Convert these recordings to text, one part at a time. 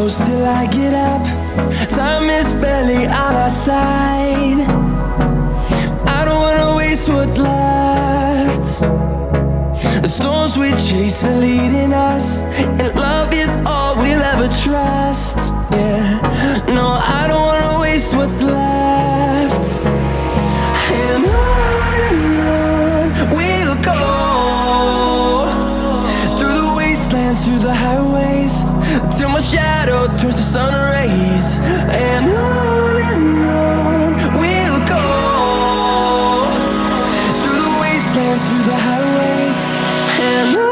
close till I get up. Time is barely on our side. I don't wanna waste what's left. The storms we chase are leading us, and love is all we'll ever trust. Yeah, no, I don't wanna waste what's left. And on we'll go, through the wastelands, through the highways, till my shadow turns to sun rays. And on we'll go, through the wastelands, through the highways, and on.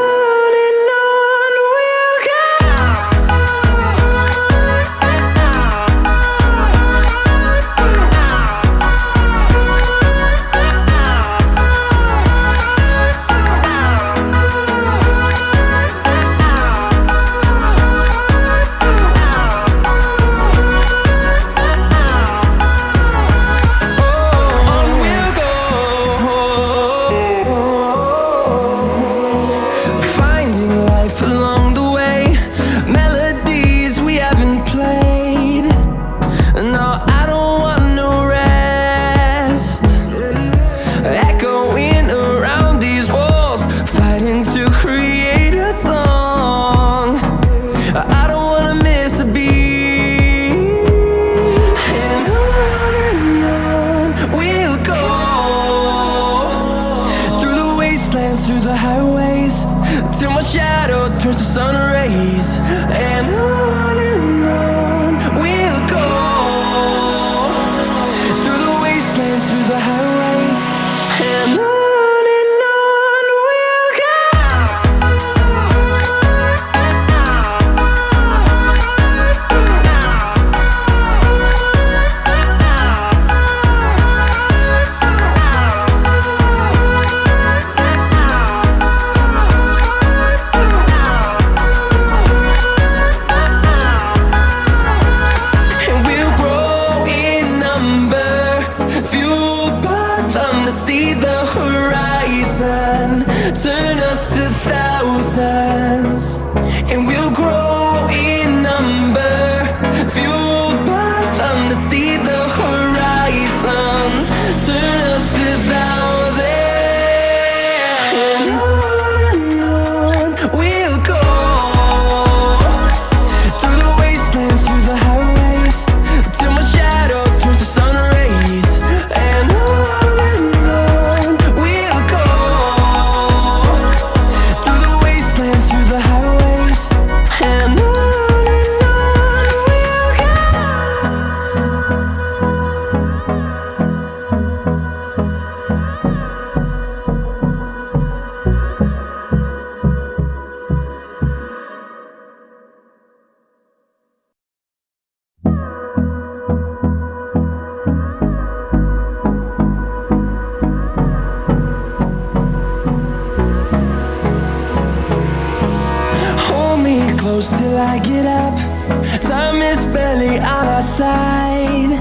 Through the highways, till my shadow turns to sun rays. And on we'll go, through the wastelands, through the highways, and on. Turn us to thousands, and we'll grow in number, fueled by them to see the horizon. Turn us to thousands, and on we'll go, through the wastelands, through the highways, till my shadow turns to sun rays. And on we'll go, through the wastelands, through the highways, and on we'll go. Hold me close till I get up. Time is barely on our side.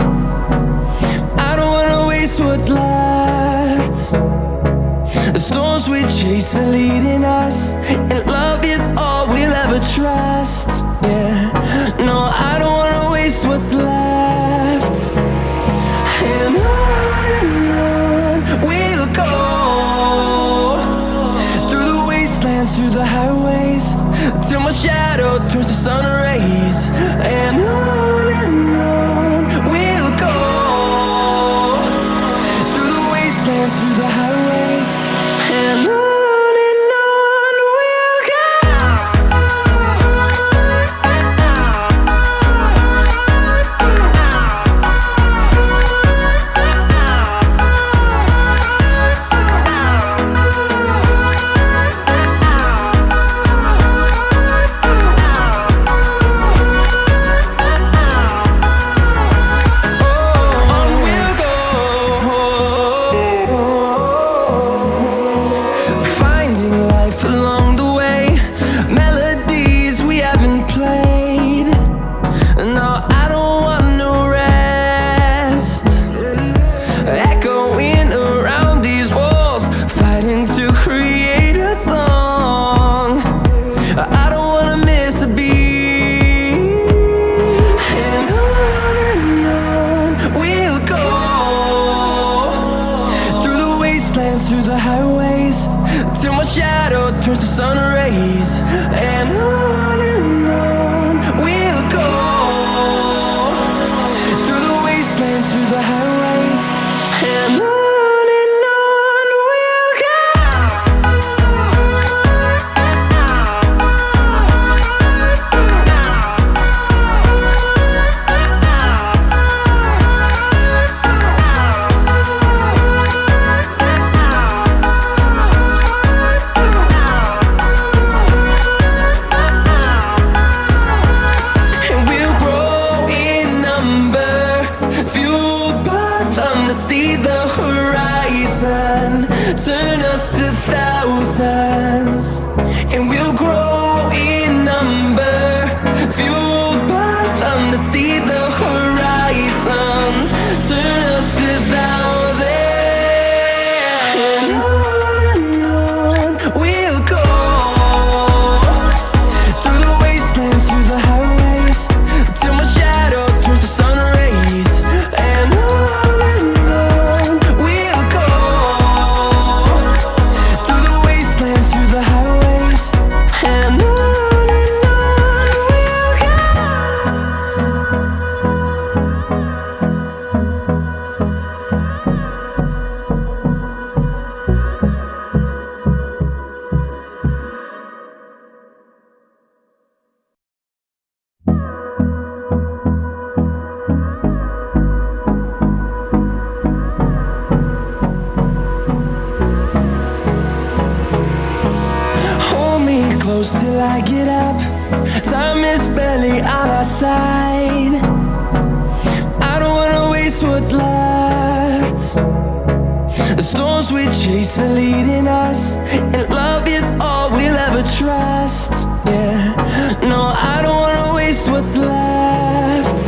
I don't wanna waste what's left. The storms we chase are leading us, and love is all we'll ever trust. Yeah, no, I don't wanna waste what's left. And on we'll go, through the wastelands, through the highways, till my shadow turns to sun rays. And on we'll go, through the wastelands, through the highways, and on. turns to sun rays, and on we'll go, through the wastelands, through the highways, and on we'll go. See the horizon turn us to thousands, and we'll grow in number, fueled by them to see the horizon turn us to thousands, and on we'll go, through the wastelands, through the highways, till my shadow turns to sun rays, and close till I get up. Time is barely on our side. I don't wanna waste what's left. The storms we chase are leading us, and love is all we'll ever trust. Yeah, no, I don't wanna waste what's left.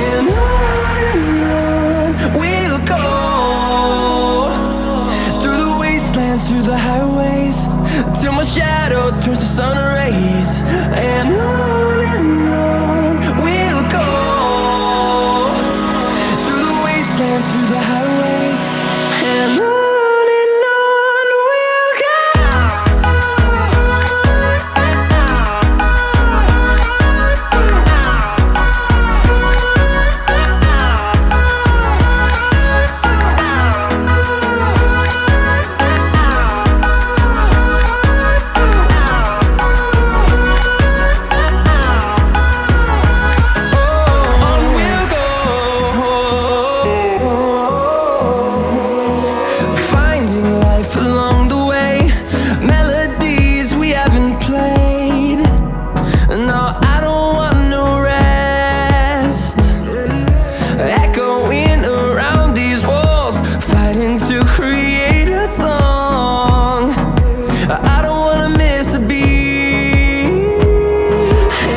And on we'll go, through the wastelands, through the highways, till my shadow turns to sun rays.